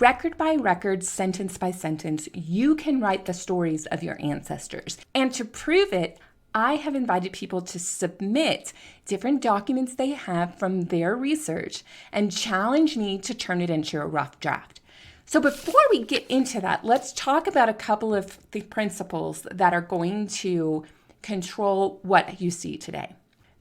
record by record, sentence by sentence, you can write the stories of your ancestors. And to prove it, I have invited people to submit different documents they have from their research and challenge me to turn it into a rough draft. So before we get into that, let's talk about a couple of the principles that are going to control what you see today.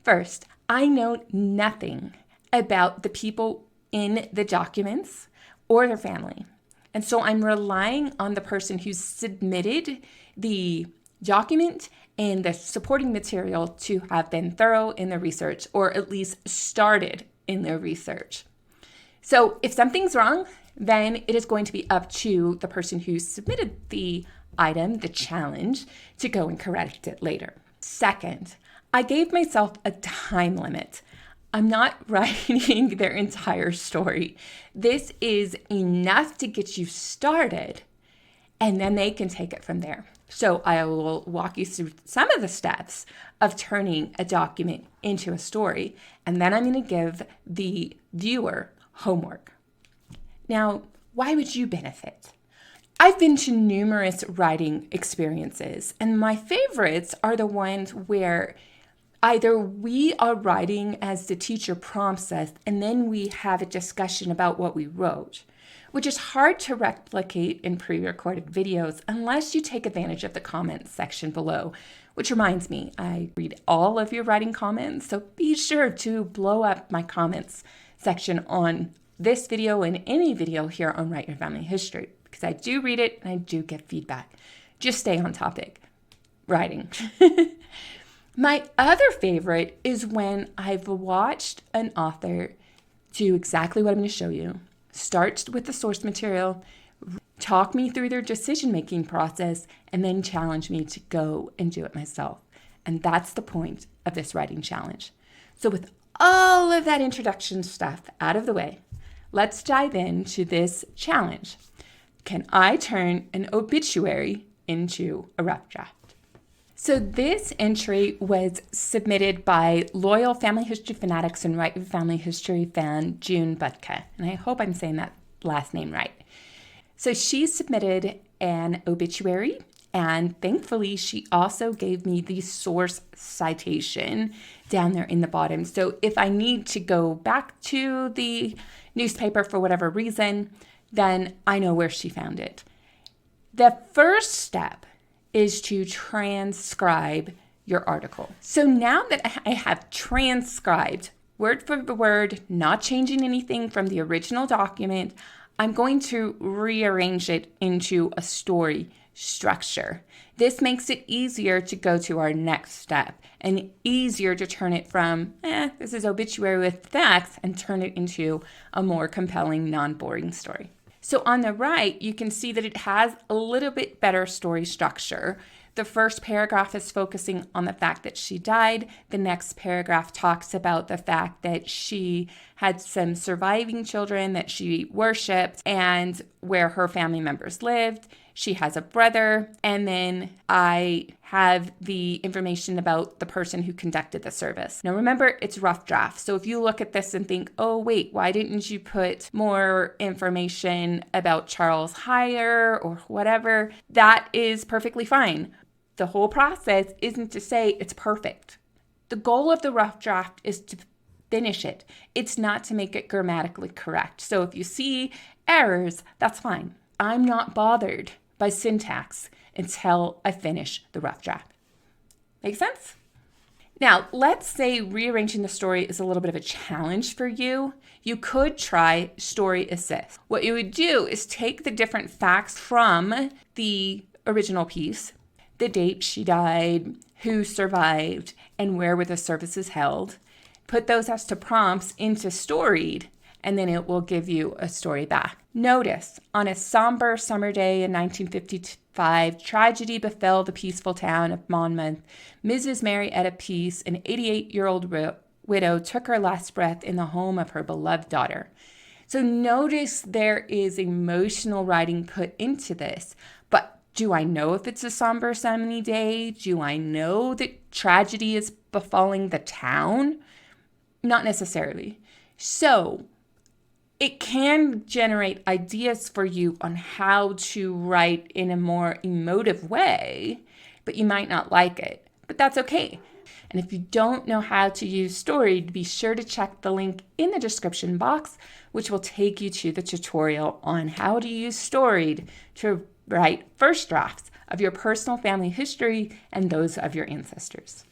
First, I know nothing about the people in the documents or their family. And so I'm relying on the person who submitted the document and the supporting material to have been thorough in their research, or at least started in their research. So if something's wrong, then it is going to be up to the person who submitted the item, the challenge, to go and correct it later. Second, I gave myself a time limit. I'm not writing their entire story. This is enough to get you started, and then they can take it from there. So I will walk you through some of the steps of turning a document into a story, and then I'm going to give the viewer homework. Now, why would you benefit? I've been to numerous writing experiences, and my favorites are the ones where either we are writing as the teacher prompts us, and then we have a discussion about what we wrote, which is hard to replicate in pre-recorded videos unless you take advantage of the comments section below. Which reminds me, I read all of your writing comments, so be sure to blow up my comments section on this video and any video here on Write Your Family History, because I do read it and I do get feedback. Just stay on topic. Writing. My other favorite is when I've watched an author do exactly what I'm going to show you. Start with the source material, talk me through their decision-making process, and then challenge me to go and do it myself. And that's the point of this writing challenge. So with all of that introduction stuff out of the way, let's dive into this challenge. Can I turn an obituary into a rough draft? So this entry was submitted by loyal family history fanatics and Write Your Family History fan June Budka. And I hope I'm saying that last name right. So she submitted an obituary, and thankfully she also gave me the source citation down there in the bottom. So if I need to go back to the newspaper for whatever reason, then I know where she found it. The first step is to transcribe your article. So now that I have transcribed word for word, not changing anything from the original document, I'm going to rearrange it into a story structure. This makes it easier to go to our next step and easier to turn it from, this is obituary with facts, and turn it into a more compelling, non-boring story. So on the right, you can see that it has a little bit better story structure. The first paragraph is focusing on the fact that she died. The next paragraph talks about the fact that she had some surviving children that she worshipped and where her family members lived. She has a brother. And then I have the information about the person who conducted the service. Now remember, it's rough draft. So if you look at this and think, oh wait, why didn't you put more information about Charles higher or whatever? That is perfectly fine. The whole process isn't to say it's perfect. The goal of the rough draft is to finish it. It's not to make it grammatically correct. So if you see errors, that's fine. I'm not bothered by syntax until I finish the rough draft. Make sense? Now, let's say rearranging the story is a little bit of a challenge for you. You could try StoryAssist. What you would do is take the different facts from the original piece, the date she died, who survived, and where were the services held, put those as to prompts into Storied, and then it will give you a story back. Notice, on a somber summer day in 1955, tragedy befell the peaceful town of Monmouth. Mrs. Mary Etta Pease, an 88-year-old widow, took her last breath in the home of her beloved daughter. So notice there is emotional writing put into this, but do I know if it's a somber sunny day? Do I know that tragedy is befalling the town? Not necessarily. So It can generate ideas for you on how to write in a more emotive way, but you might not like it. But that's okay. And if you don't know how to use Storied, be sure to check the link in the description box, which will take you to the tutorial on how to use Storied to write first drafts of your personal family history and those of your ancestors.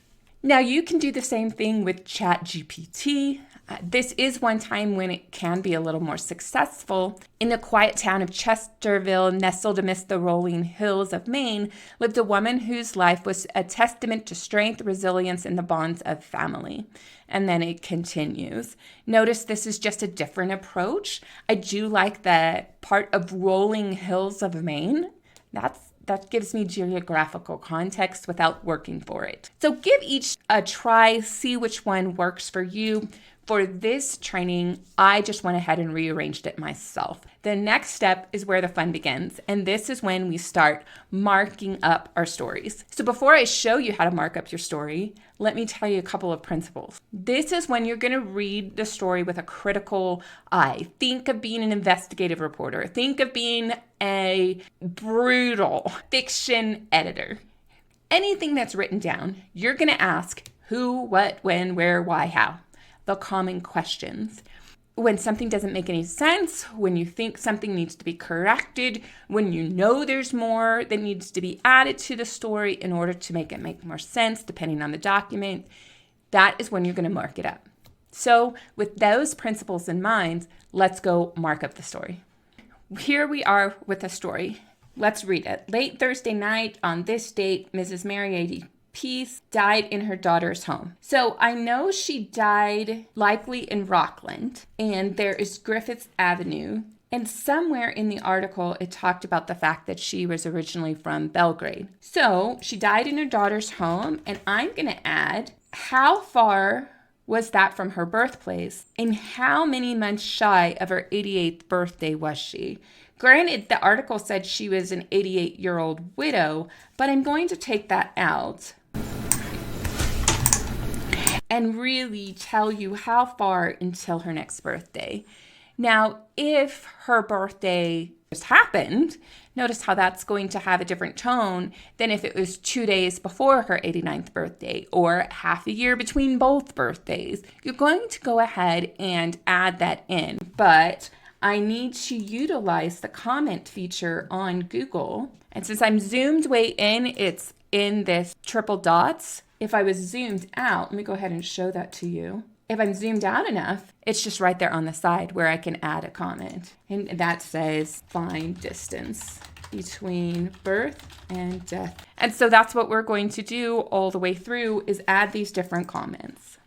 Now, you can do the same thing with ChatGPT. This is one time when it can be a little more successful. In the quiet town of Chesterville, nestled amidst the rolling hills of Maine, lived a woman whose life was a testament to strength, resilience, and the bonds of family. And then it continues. Notice this is just a different approach. I do like the part of rolling hills of Maine. That gives me geographical context without working for it. So give each a try, see which one works for you. For this training, I just went ahead and rearranged it myself. The next step is where the fun begins, and this is when we start marking up our stories. So before I show you how to mark up your story, let me tell you a couple of principles. This is when you're going to read the story with a critical eye. Think of being an investigative reporter. Think of being a brutal fiction editor. Anything that's written down, you're going to ask who, what, when, where, why, how. The common questions. When something doesn't make any sense, when you think something needs to be corrected, when you know there's more that needs to be added to the story in order to make it make more sense, depending on the document, that is when you're going to mark it up. So with those principles in mind, let's go mark up the story. Here we are with the story. Let's read it. Late Thursday night on this date, Mrs. Mary Pease died in her daughter's home. So I know she died likely in Rockland, and there is Griffith Avenue. And somewhere in the article, it talked about the fact that she was originally from Belgrade. So she died in her daughter's home, and I'm going to add how far was that from her birthplace, and how many months shy of her 88th birthday was she? Granted, the article said she was an 88-year-old widow, but I'm going to take that out and really tell you how far until her next birthday. Now, if her birthday just happened, notice how that's going to have a different tone than if it was 2 days before her 89th birthday or half a year between both birthdays. You're going to go ahead and add that in, but I need to utilize the comment feature on Google. And since I'm zoomed way in, it's in this triple dots. If I was zoomed out, let me go ahead and show that to you. If I'm zoomed out enough, it's just right there on the side where I can add a comment. And that says, find distance between birth and death. And so that's what we're going to do all the way through is add these different comments.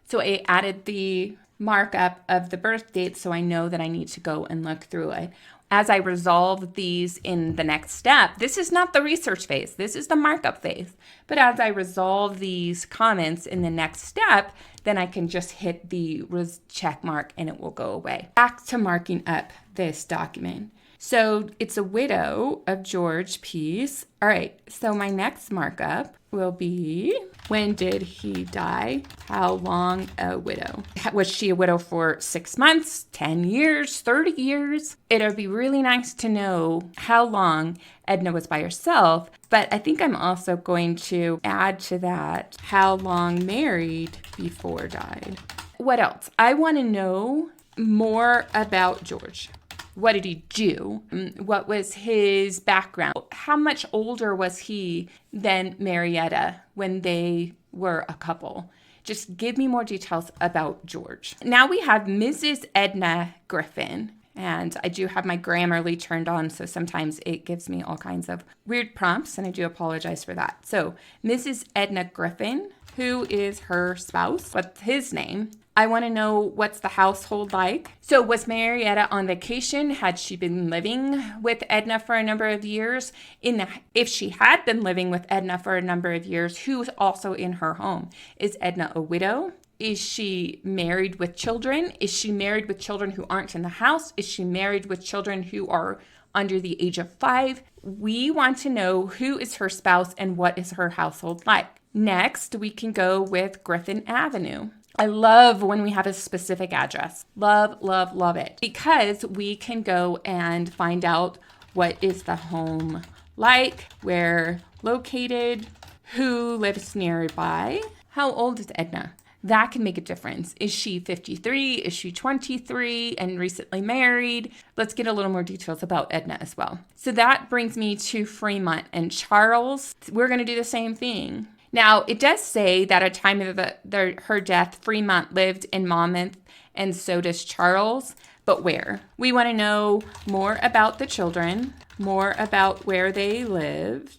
So I added the markup of the birth date so I know that I need to go and look through it. As I resolve these in the next step, this is not the research phase, this is the markup phase. But as I resolve these comments in the next step, then I can just hit the check mark and it will go away. Back to marking up this document. So it's a widow of George Pease. All right, so my next markup will be, when did he die? How long a widow? Was she a widow for 6 months, 10 years, 30 years? It'll be really nice to know how long Edna was by herself, but I think I'm also going to add to that how long married before died. What else? I want to know more about George. What did he do? What was his background? How much older was he than Marietta when they were a couple? Just give me more details about George. Now we have Mrs. Edna Griffin. And I do have my Grammarly turned on, so sometimes it gives me all kinds of weird prompts, and I do apologize for that. So Mrs. Edna Griffin, who is her spouse? What's his name? I want to know what's the household like. So was Marietta on vacation? Had she been living with Edna for a number of years? If she had been living with Edna for a number of years, who's also in her home? Is Edna a widow? Is she married with children? Is she married with children who aren't in the house? Is she married with children who are under the age of 5? We want to know who is her spouse and what is her household like. Next, we can go with Griffin Avenue. I love when we have a specific address. Love, love, love it. Because we can go and find out what is the home like, where located, who lives nearby, how old is Edna? That can make a difference. Is she 53? Is she 23 and recently married? Let's get a little more details about Edna as well. So that brings me to Fremont and Charles. We're going to do the same thing. Now, it does say that at the time of her death, Fremont lived in Monmouth, and so does Charles. But where? We want to know more about the children, more about where they lived,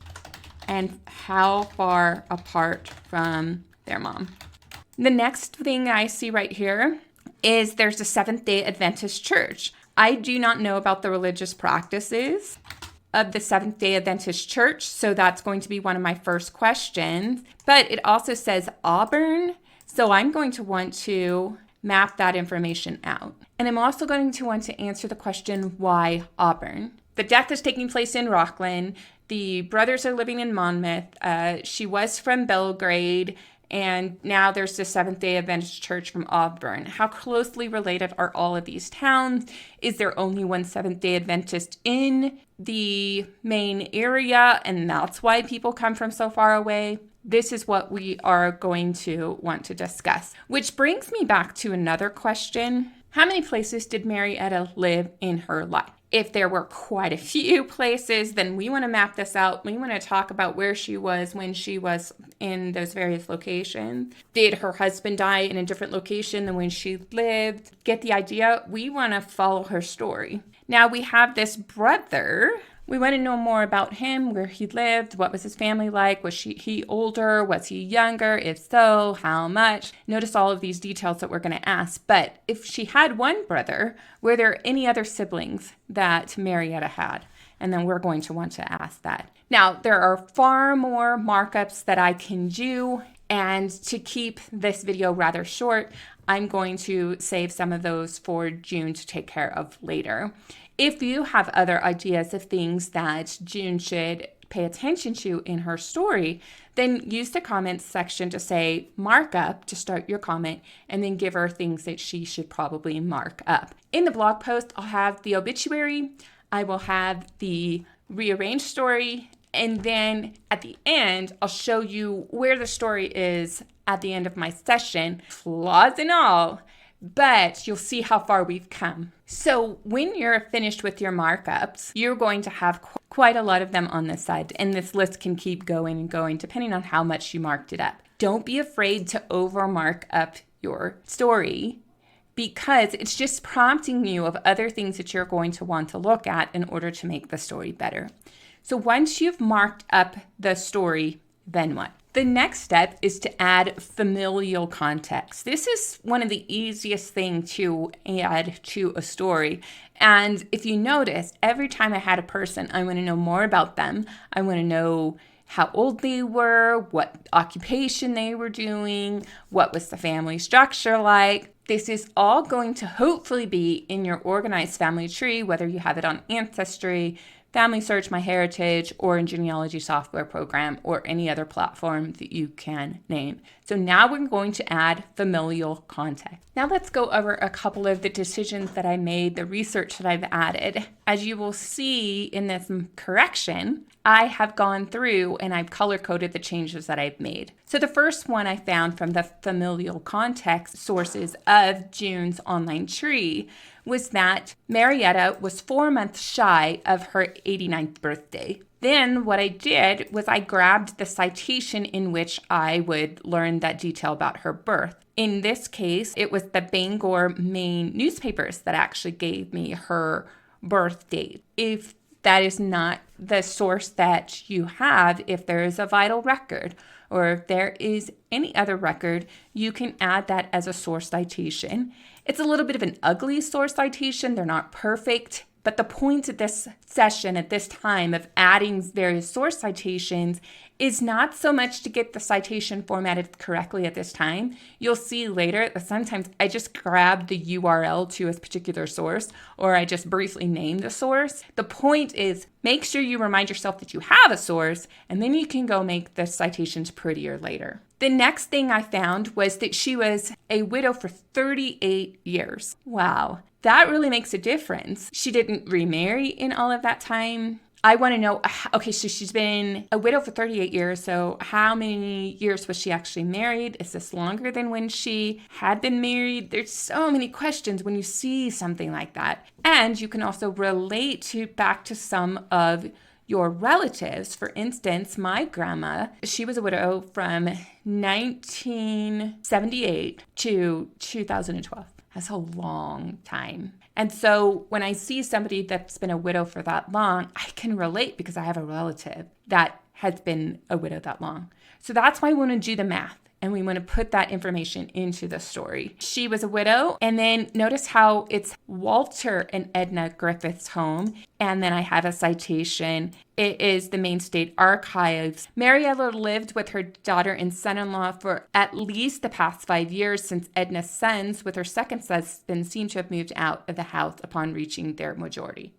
and how far apart from their mom. The next thing I see right here is there's a Seventh-day Adventist church. I do not know about the religious practices of the Seventh-day Adventist church, so that's going to be one of my first questions. But it also says Auburn, so I'm going to want to map that information out. And I'm also going to want to answer the question, why Auburn? The death is taking place in Rockland. The brothers are living in Monmouth. She was from Belgrade, and now there's the Seventh-day Adventist church from Auburn. How closely related are all of these towns? Is there only one Seventh-day Adventist in the main area, and that's why people come from so far away? This is what we are going to want to discuss. Which brings me back to another question. How many places did Marietta live in her life? If there were quite a few places, then we want to map this out. We want to talk about where she was when she was in those various locations. Did her husband die in a different location than when she lived? Get the idea? We want to follow her story. Now we have this brother. We want to know more about him, where he lived, what was his family like, was he older, was he younger, if so, how much? Notice all of these details that we're going to ask. But if she had one brother, were there any other siblings that Marietta had? And then we're going to want to ask that. Now, there are far more markups that I can do, and to keep this video rather short, I'm going to save some of those for June to take care of later. If you have other ideas of things that June should pay attention to in her story, then use the comments section to say mark up to start your comment, and then give her things that she should probably mark up. In the blog post, I'll have the obituary, I will have the rearranged story, and then at the end, I'll show you where the story is at the end of my session, flaws and all. But you'll see how far we've come. So when you're finished with your markups, you're going to have quite a lot of them on this side. And this list can keep going and going depending on how much you marked it up. Don't be afraid to over mark up your story, because it's just prompting you of other things that you're going to want to look at in order to make the story better. So once you've marked up the story, then what? The next step is to add familial context. This is one of the easiest things to add to a story. And if you notice, every time I had a person, I want to know more about them. I want to know how old they were, what occupation they were doing, what was the family structure like. This is all going to hopefully be in your organized family tree, whether you have it on Ancestry, Family Search, MyHeritage, or in Genealogy software program, or any other platform that you can name. So now we're going to add familial context. Now let's go over a couple of the decisions that I made, the research that I've added. As you will see in this correction, I have gone through and I've color-coded the changes that I've made. So the first one I found from the familial context sources of June's online tree was that Marietta was 4 months shy of her 89th birthday. Then what I did was I grabbed the citation in which I would learn that detail about her birth. In this case, it was the Bangor, Maine newspapers that actually gave me her birth date. If that is not the source that you have, if there is a vital record or if there is any other record, you can add that as a source citation. It's a little bit of an ugly source citation. They're not perfect, But the point of this session at this time of adding various source citations is not so much to get the citation formatted correctly at this time. You'll see later that sometimes I just grab the URL to a particular source, or I just briefly name the source. The point is, make sure you remind yourself that you have a source, and then you can go make the citations prettier later. The next thing I found was that she was a widow for 38 years. Wow, that really makes a difference. She didn't remarry in all of that time. I want to know, okay, so she's been a widow for 38 years. So how many years was she actually married? Is this longer than when she had been married? There's so many questions when you see something like that. And you can also relate back to some of your relatives. For instance, my grandma, she was a widow from 1978 to 2012. That's a long time. And so when I see somebody that's been a widow for that long, I can relate because I have a relative that has been a widow that long. So that's why we want to do the math. And we want to put that information into the story. She was a widow. And then notice how it's Walter and Edna Griffith's home. And then I have a citation. It is the Maine State Archives. Marietta lived with her daughter and son-in-law for at least the past 5 years, since Edna's sons, with her second husband, seem to have moved out of the house upon reaching their majority.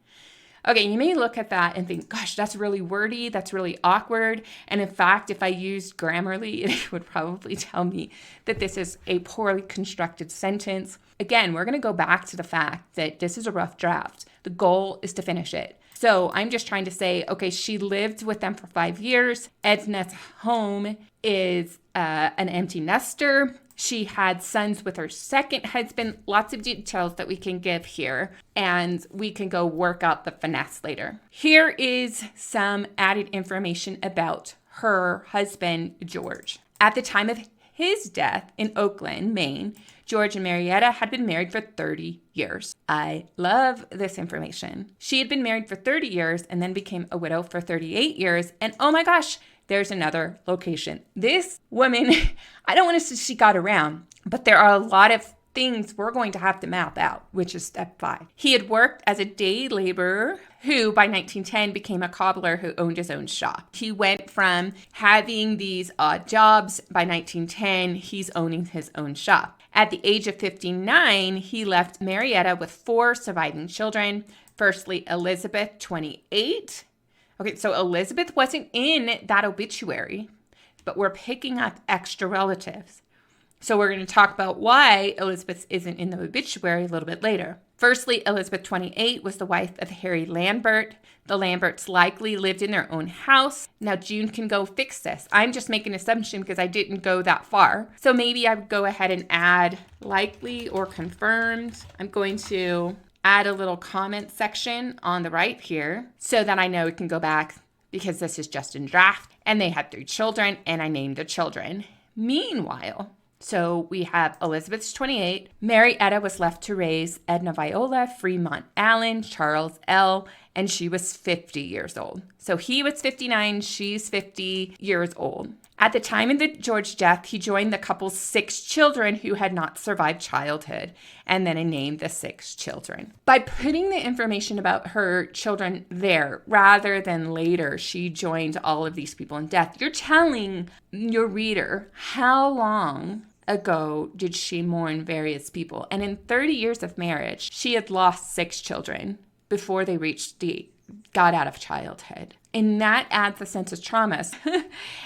Okay, you may look at that and think, gosh, that's really wordy, that's really awkward. And in fact, if I used Grammarly, it would probably tell me that this is a poorly constructed sentence. Again, we're going to go back to the fact that this is a rough draft. The goal is to finish it. So I'm just trying to say, okay, she lived with them for 5 years. Edna's home is an empty nester. She had sons with her second husband. Lots of details that we can give here, and we can go work out the finesse later. Here is some added information about her husband, George. At the time of his death in Oakland, Maine, George and Marietta had been married for 30 years. I love this information. She had been married for 30 years and then became a widow for 38 years. And oh my gosh, there's another location. This woman, I don't want to say she got around, but there are a lot of things we're going to have to map out, which is step 5. He had worked as a day laborer who by 1910 became a cobbler who owned his own shop. He went from having these odd jobs. By 1910, he's owning his own shop. At the age of 59, he left Marietta with 4 surviving children. Firstly, Elizabeth, 28. Okay, so Elizabeth wasn't in that obituary, but we're picking up extra relatives. So we're going to talk about why Elizabeth isn't in the obituary a little bit later. Firstly, Elizabeth, 28, was the wife of Harry Lambert. The Lamberts likely lived in their own house. Now, June can go fix this. I'm just making an assumption because I didn't go that far. So maybe I would go ahead and add likely or confirmed. I'm going to add a little comment section on the right here so that I know it can go back because this is just in draft. And they had 3 children and I named the children. Meanwhile, so we have Elizabeth's 28. Marietta was left to raise Edna Viola, Fremont Allen, Charles L., and she was 50 years old. So he was 59, she's 50 years old. At the time of the George death, he joined the couple's 6 children who had not survived childhood, and then he named the 6 children. By putting the information about her children there, rather than later, she joined all of these people in death, you're telling your reader how long ago did she mourn various people. And in 30 years of marriage, she had lost 6 children before they got out of childhood. And that adds a sense of trauma.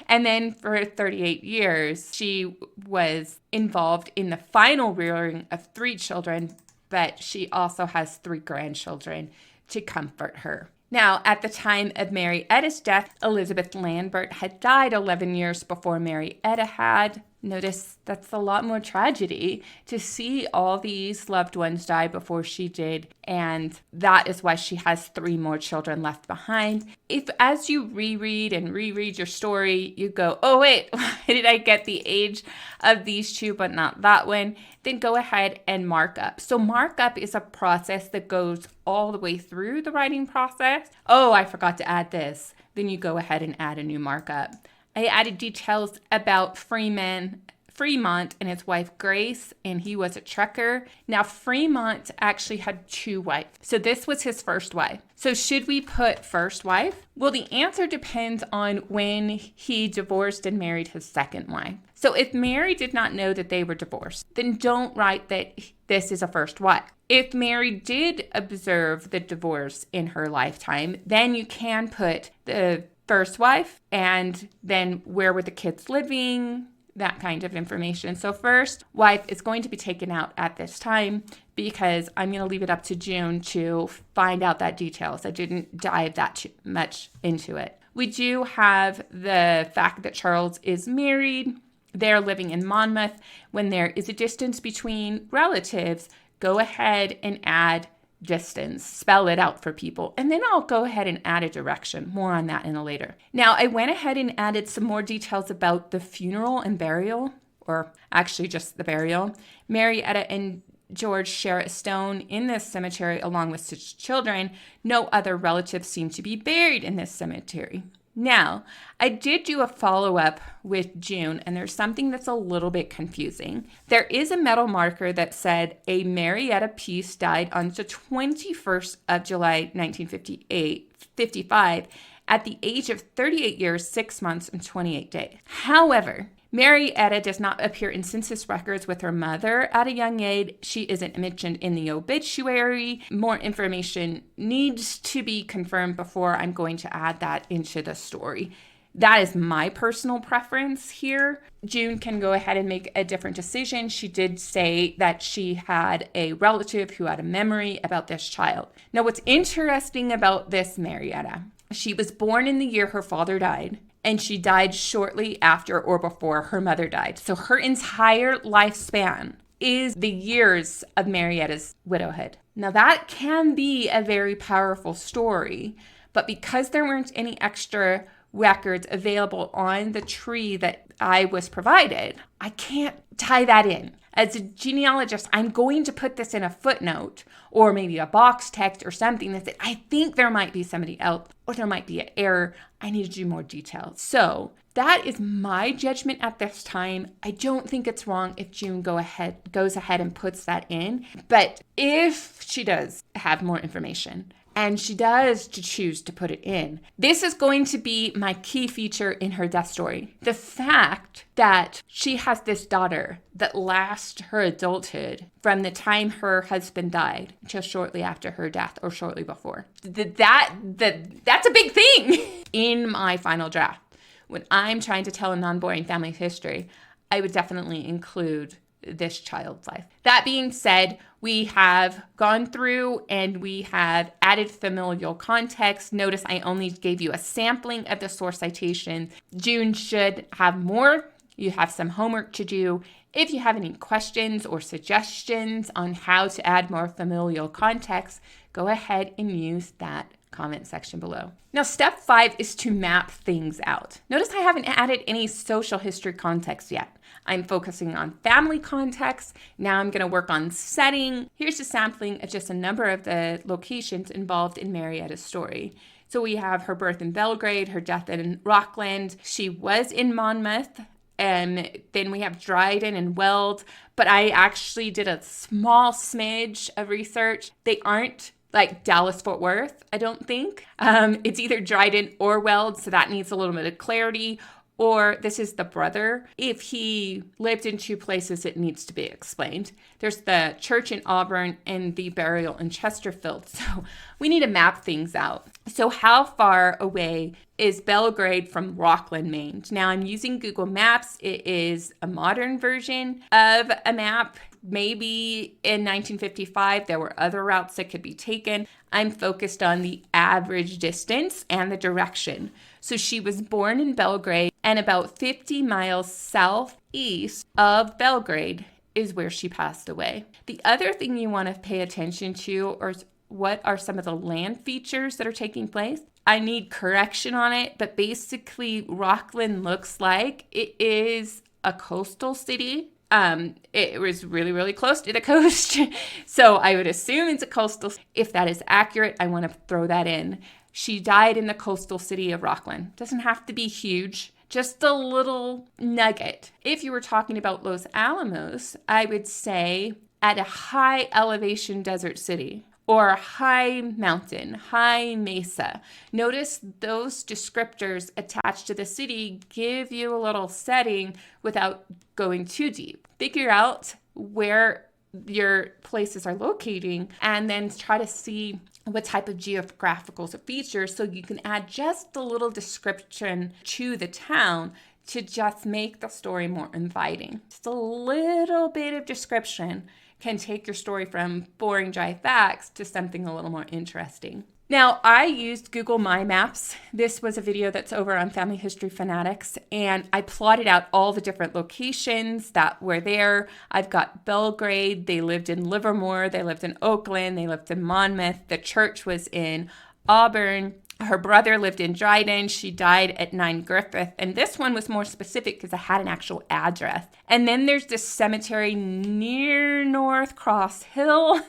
And then for 38 years, she was involved in the final rearing of 3 children, but she also has 3 grandchildren to comfort her. Now, at the time of Marietta's death, Elizabeth Lambert had died 11 years before Marietta had. Notice that's a lot more tragedy to see all these loved ones die before she did. And that is why she has 3 more children left behind. If as you reread your story, you go, oh wait, why did I get the age of these 2 but not that one? Then go ahead and mark up. So markup is a process that goes all the way through the writing process. Oh, I forgot to add this. Then you go ahead and add a new markup. I added details about Freeman Fremont and his wife Grace, and he was a trucker. Now, Fremont actually had 2 wives. So this was his first wife. So should we put first wife? Well, the answer depends on when he divorced and married his second wife. So if Mary did not know that they were divorced, then don't write that this is a first wife. If Mary did observe the divorce in her lifetime, then you can put the first wife and then where were the kids living, that kind of information. So first wife is going to be taken out at this time because I'm going to leave it up to June to find out that details. I didn't dive that too much into it. We do have the fact that Charles is married. They're living in Monmouth. When there is a distance between relatives, go ahead and add distance, spell it out for people. And then I'll go ahead and add a direction. More on that in a later. Now, I went ahead and added some more details about the funeral and burial, or actually just the burial. Marietta and George share a stone in this cemetery along with 6 children. No other relatives seem to be buried in this cemetery. Now, I did do a follow-up with June, and there's something that's a little bit confusing. There is a metal marker that said a Marietta Pease died on the 21st of July, 1955, at the age of 38 years, 6 months, and 28 days. However, Marietta does not appear in census records with her mother at a young age. She isn't mentioned in the obituary. More information needs to be confirmed before I'm going to add that into the story. That is my personal preference here. June can go ahead and make a different decision. She did say that she had a relative who had a memory about this child. Now, what's interesting about this Marietta, she was born in the year her father died. And she died shortly after or before her mother died. So her entire lifespan is the years of Marietta's widowhood. Now that can be a very powerful story, but because there weren't any extra records available on the tree that I was provided, I can't tie that in. As a genealogist, I'm going to put this in a footnote or maybe a box text or something that says, I think there might be somebody else or there might be an error. I need to do more details. So that is my judgment at this time. I don't think it's wrong if June goes ahead and puts that in. But if she does have more information, and she does choose to put it in, this is going to be my key feature in her death story. The fact that she has this daughter that lasts her adulthood from the time her husband died until shortly after her death or shortly before. That's a big thing. In my final draft, when I'm trying to tell a non-boring family history, I would definitely include this child's life. That being said, we have gone through and we have added familial context. Notice I only gave you a sampling of the source citation. June should have more. You have some homework to do. If you have any questions or suggestions on how to add more familial context, go ahead and use that comment section below. Now, step 5 is to map things out. Notice I haven't added any social history context yet. I'm focusing on family context. Now I'm going to work on setting. Here's a sampling of just a number of the locations involved in Marietta's story. So we have her birth in Belgrade, her death in Rockland. She was in Monmouth. And then we have Dryden and Weld. But I actually did a small smidge of research. They aren't like Dallas-Fort Worth, I don't think. It's either Dryden or Weld, so that needs a little bit of clarity. Or this is the brother. If he lived in 2 places, it needs to be explained. There's the church in Auburn and the burial in Chesterfield. So we need to map things out. So how far away is Belgrade from Rockland, Maine? Now I'm using Google Maps. It is a modern version of a map. Maybe in 1955, there were other routes that could be taken. I'm focused on the average distance and the direction. So she was born in Belgrade, and about 50 miles southeast of Belgrade is where she passed away. The other thing you want to pay attention to are what are some of the land features that are taking place. I need correction on it, but basically Rockland looks like it is a coastal city. It was really, really close to the coast. So I would assume it's a coastal. If that is accurate, I want to throw that in. She died in the coastal city of Rockland. Doesn't have to be huge. Just a little nugget. If you were talking about Los Alamos, I would say at a high elevation desert city or a high mountain, high mesa. Notice those descriptors attached to the city give you a little setting without going too deep. Figure out where your places are locating and then try to see what type of geographical features so you can add just a little description to the town to just make the story more inviting. Just a little bit of description can take your story from boring dry facts to something a little more interesting. Now, I used Google My Maps. This was a video that's over on Family History Fanatics, and I plotted out all the different locations that were there. I've got Belgrade. They lived in Livermore. They lived in Oakland. They lived in Monmouth. The church was in Auburn. Her brother lived in Dryden. She died at 9 Griffith. And this one was more specific because it had an actual address. And then there's this cemetery near North Cross Hill.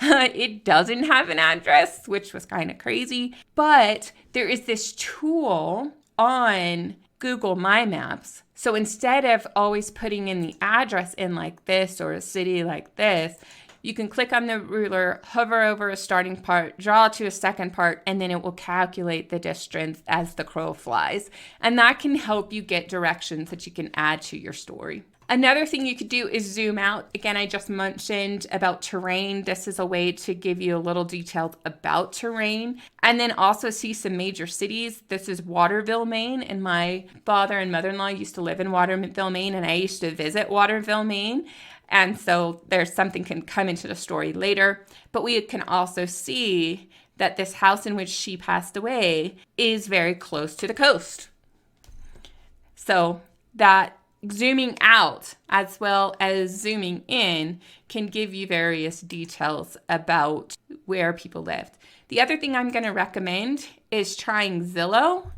It doesn't have an address, which was kind of crazy. But there is this tool on Google My Maps. So instead of always putting in the address in like this or a city like this, you can click on the ruler, hover over a starting part, draw to a second part, and then it will calculate the distance as the crow flies. And that can help you get directions that you can add to your story. Another thing you could do is zoom out. Again, I just mentioned about terrain. This is a way to give you a little detail about terrain. And then also see some major cities. This is Waterville, Maine. And my father and mother-in-law used to live in Waterville, Maine. And I used to visit Waterville, Maine. And so there's something can come into the story later. But we can also see that this house in which she passed away is very close to the coast. So that zooming out as well as zooming in can give you various details about where people lived. The other thing I'm going to recommend is trying Zillow.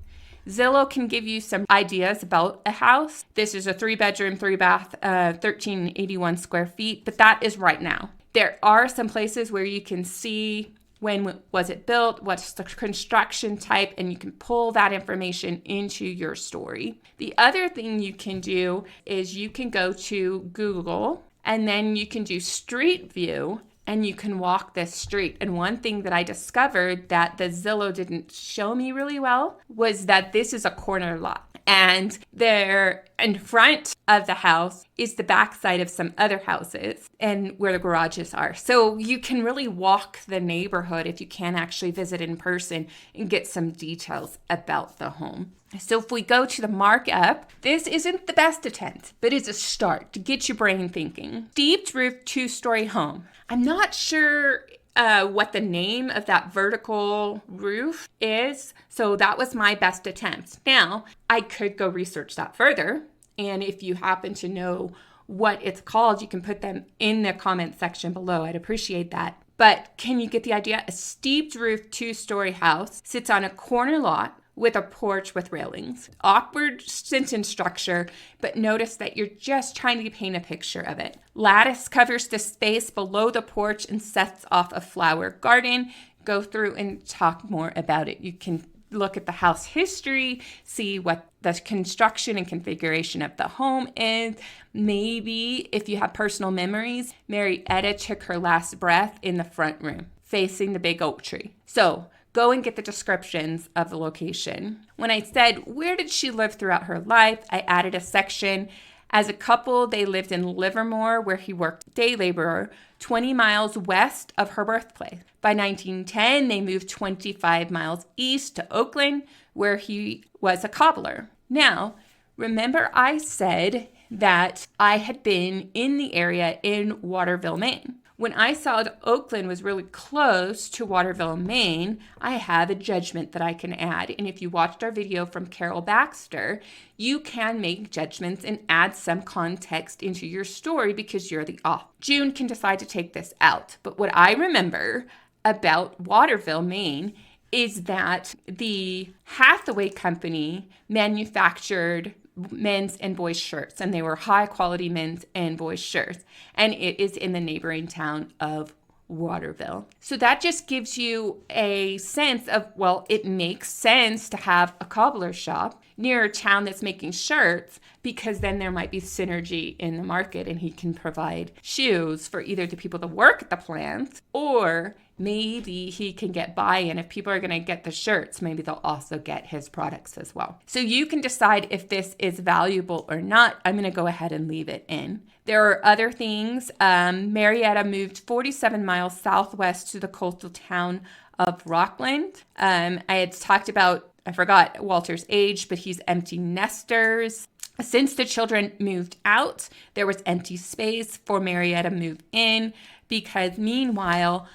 Zillow can give you some ideas about a house. This is a 3-bedroom, 3-bath, 1,381 square feet, but that is right now. There are some places where you can see when was it built, what's the construction type, and you can pull that information into your story. The other thing you can do is you can go to Google and then you can do Street View and you can walk this street. And one thing that I discovered that the Zillow didn't show me really well was that this is a corner lot. And there in front of the house is the backside of some other houses and where the garages are. So you can really walk the neighborhood if you can actually visit in person and get some details about the home. So if we go to the markup, this isn't the best attempt, but it's a start to get your brain thinking. Steeped roof 2-story home. I'm not sure what the name of that vertical roof is. So that was my best attempt. Now, I could go research that further. And if you happen to know what it's called, you can put them in the comment section below. I'd appreciate that. But can you get the idea? A steeped roof 2-story house sits on a corner lot with a porch with railings. Awkward sentence structure, but notice that you're just trying to paint a picture of it. Lattice covers the space below the porch and sets off a flower garden. Go through and talk more about it. You can look at the house history, see what the construction and configuration of the home is. Maybe if you have personal memories, Mary Etta took her last breath in the front room, facing the big oak tree. So go and get the descriptions of the location. When I said, where did she live throughout her life? I added a section. As a couple, they lived in Livermore, where he worked day laborer, 20 miles west of her birthplace. By 1910, they moved 25 miles east to Oakland, where he was a cobbler. Now, remember I said that I had been in the area in Waterville, Maine. When I saw that Oakland was really close to Waterville, Maine, I have a judgment that I can add. And if you watched our video from Carol Baxter, you can make judgments and add some context into your story because you're the author. June can decide to take this out. But what I remember about Waterville, Maine, is that the Hathaway Company manufactured men's and boys' shirts, and they were high quality men's and boys' shirts, and it is in the neighboring town of Waterville. So that just gives you a sense of, well, it makes sense to have a cobbler shop near a town that's making shirts, because then there might be synergy in the market and he can provide shoes for either the people that work at the plant, or maybe he can get buy-in. If people are going to get the shirts, maybe they'll also get his products as well. So you can decide if this is valuable or not. I'm going to go ahead and leave it in. There are other things. Marietta moved 47 miles southwest to the coastal town of Rockland. I had talked about, I forgot Walter's age, but he's empty nesters. Since the children moved out, there was empty space for Marietta to move in, because meanwhile,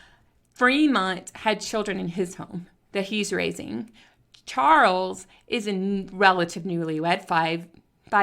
Fremont had children in his home that he's raising. Charles is a relative newlywed, five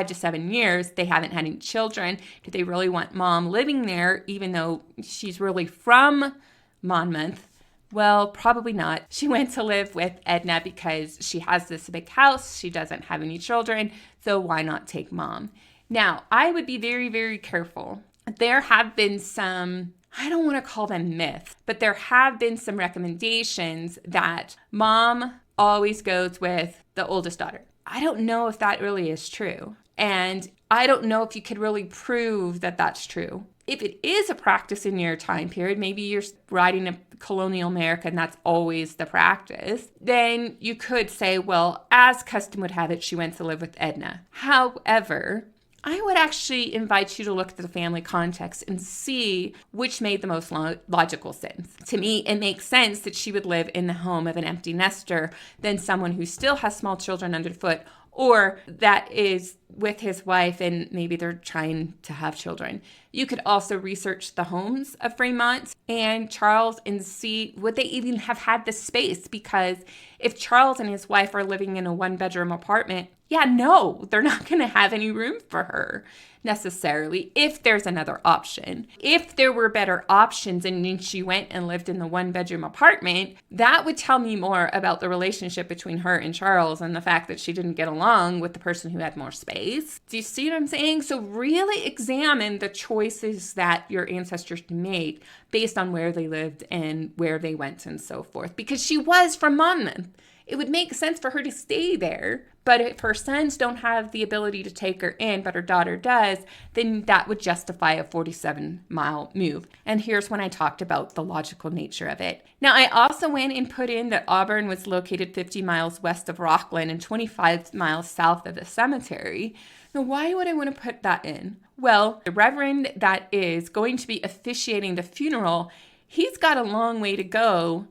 to 7 years. They haven't had any children. Do they really want mom living there, even though she's really from Monmouth? Well, probably not. She went to live with Edna because she has this big house. She doesn't have any children, so why not take mom? Now, I would be very, very careful. There have been some, I don't want to call them myths, but there have been some recommendations that mom always goes with the oldest daughter. I don't know if that really is true. And I don't know if you could really prove that that's true. If it is a practice in your time period, maybe you're riding a colonial America and that's always the practice, then you could say, well, as custom would have it, she went to live with Edna. However, I would actually invite you to look at the family context and see which made the most logical sense. To me, it makes sense that she would live in the home of an empty nester than someone who still has small children underfoot, or that is with his wife and maybe they're trying to have children. You could also research the homes of Fremont and Charles and see would they even have had the space, because if Charles and his wife are living in a 1-bedroom apartment, they're not going to have any room for her necessarily if there's another option. If there were better options and then she went and lived in the 1-bedroom apartment, that would tell me more about the relationship between her and Charles and the fact that she didn't get along with the person who had more space. Do you see what I'm saying? So really examine the choices that your ancestors made based on where they lived and where they went and so forth. Because she was from Monmouth. It would make sense for her to stay there. But if her sons don't have the ability to take her in, but her daughter does, then that would justify a 47-mile move. And here's when I talked about the logical nature of it. Now, I also went and put in that Auburn was located 50 miles west of Rockland and 25 miles south of the cemetery. Now, why would I want to put that in? Well, the reverend that is going to be officiating the funeral, he's got a long way to go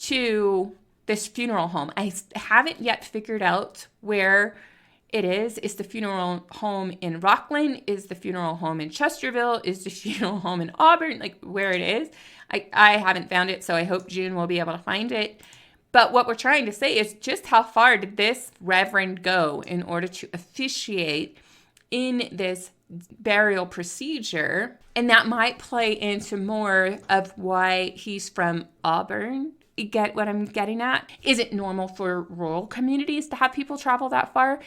to this funeral home. I haven't yet figured out where it is. Is the funeral home in Rockland? Is the funeral home in Chesterville? Is the funeral home in Auburn? Like where it is? I haven't found it, so I hope June will be able to find it. But what we're trying to say is just how far did this reverend go in order to officiate in this burial procedure? And that might play into more of why he's from Auburn. You get what I'm getting at? Is it normal for rural communities to have people travel that far?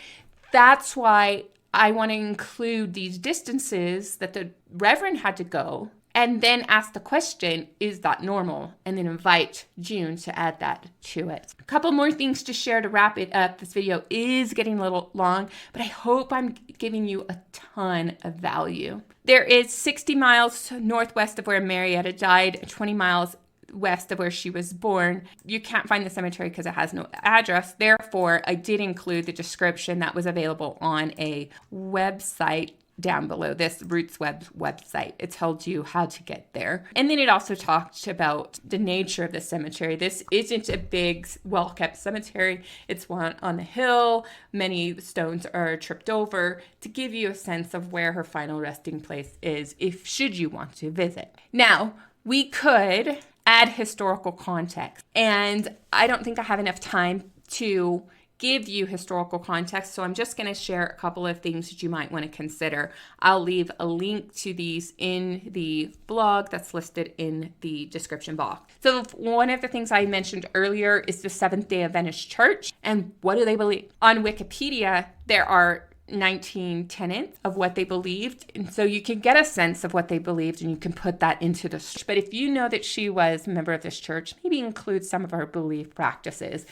That's why I want to include these distances that the reverend had to go and then ask the question, is that normal? And then invite June to add that to it. A couple more things to share to wrap it up. This video is getting a little long, but I hope I'm giving you a ton of value. There is 60 miles northwest of where Marietta died, 20 miles west of where she was born. You can't find the cemetery because it has no address. Therefore, I did include the description that was available on a website down below, this Roots website. It tells you how to get there. And then it also talked about the nature of the cemetery. This isn't a big, well-kept cemetery. It's one on the hill. Many stones are tripped over to give you a sense of where her final resting place is, should you want to visit. Now, we could add historical context. And I don't think I have enough time to give you historical context, so I'm just going to share a couple of things that you might want to consider. I'll leave a link to these in the blog that's listed in the description box. So one of the things I mentioned earlier is the Seventh-day Adventist Church. And what do they believe? On Wikipedia, there are 19 tenets of what they believed. And so you can get a sense of what they believed and you can put that into the story. But if you know that she was a member of this church, maybe include some of her belief practices,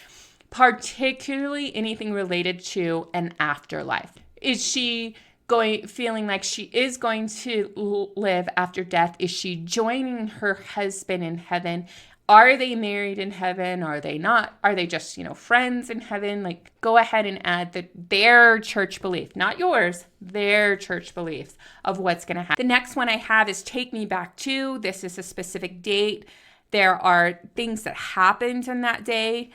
particularly anything related to an afterlife. Is she feeling like she is going to live after death? Is she joining her husband in heaven? Are they married in heaven? Are they not? Are they just, friends in heaven? Like, go ahead and add their church belief, not yours, their church beliefs of what's going to happen. The next one I have is Take Me Back To. This is a specific date. There are things that happened on that day.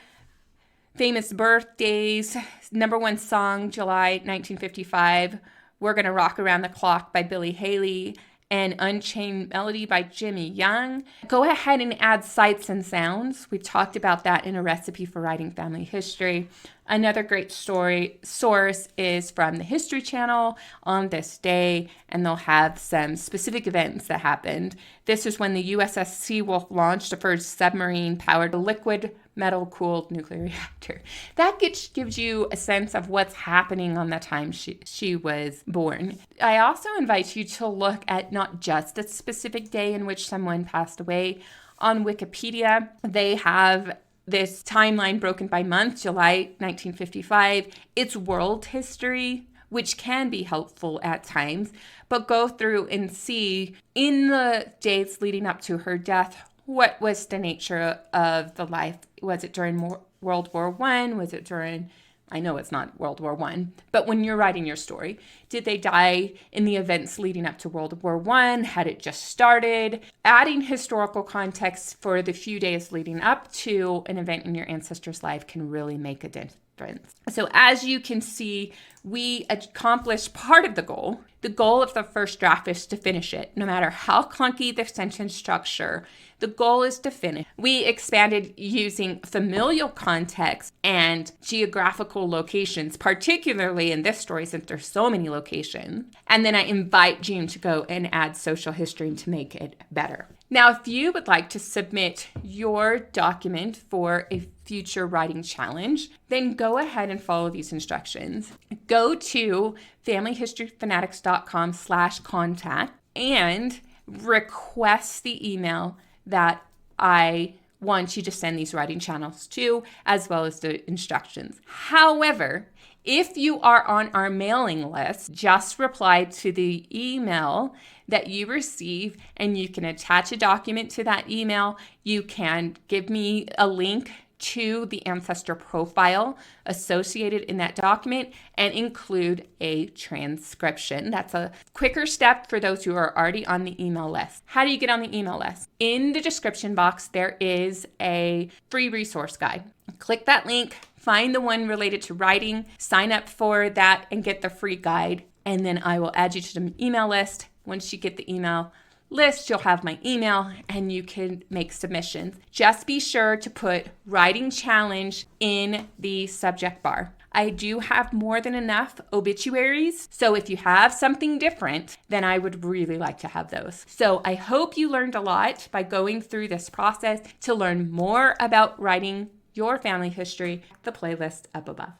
Famous birthdays. Number one song, July 1955. We're Gonna Rock Around the Clock by Billie Holiday, and Unchained Melody by Jimmy Young. Go ahead and add sights and sounds. We've talked about that in a recipe for writing family history. Another great story source is from the History Channel on this day, and they'll have some specific events that happened. This is when the USS Seawolf launched the first submarine-powered liquid metal-cooled nuclear reactor. That gives you a sense of what's happening on the time she was born. I also invite you to look at not just a specific day in which someone passed away. On Wikipedia, they have this timeline broken by month, July 1955. It's world history, which can be helpful at times, but go through and see in the days leading up to her death, what was the nature of the life? Was it during World War I? Was it during, I know it's not World War I, but when you're writing your story, did they die in the events leading up to World War I? Had it just started? Adding historical context for the few days leading up to an event in your ancestor's life can really make a difference. So as you can see, we accomplished part of the goal. The goal of the first draft is to finish it. No matter how clunky the sentence structure, the goal is to finish. We expanded using familial context and geographical locations, particularly in this story since there's so many locations. And then I invite June to go and add social history to make it better. Now, if you would like to submit your document for a future writing challenge, then go ahead and follow these instructions. Go to familyhistoryfanatics.com/contact and request the email that I want you to send these writing channels to, as well as the instructions. However, if you are on our mailing list, just reply to the email that you receive and you can attach a document to that email. You can give me a link to the Ancestor profile associated in that document and include a transcription. That's a quicker step for those who are already on the email list. How do you get on the email list? In the description box, there is a free resource guide. Click that link, find the one related to writing, sign up for that and get the free guide. And then I will add you to the email list. Once you get the email list, you'll have my email and you can make submissions. Just be sure to put writing challenge in the subject bar. I do have more than enough obituaries, so if you have something different, then I would really like to have those. So I hope you learned a lot by going through this process. To learn more about writing your family history, the playlist up above.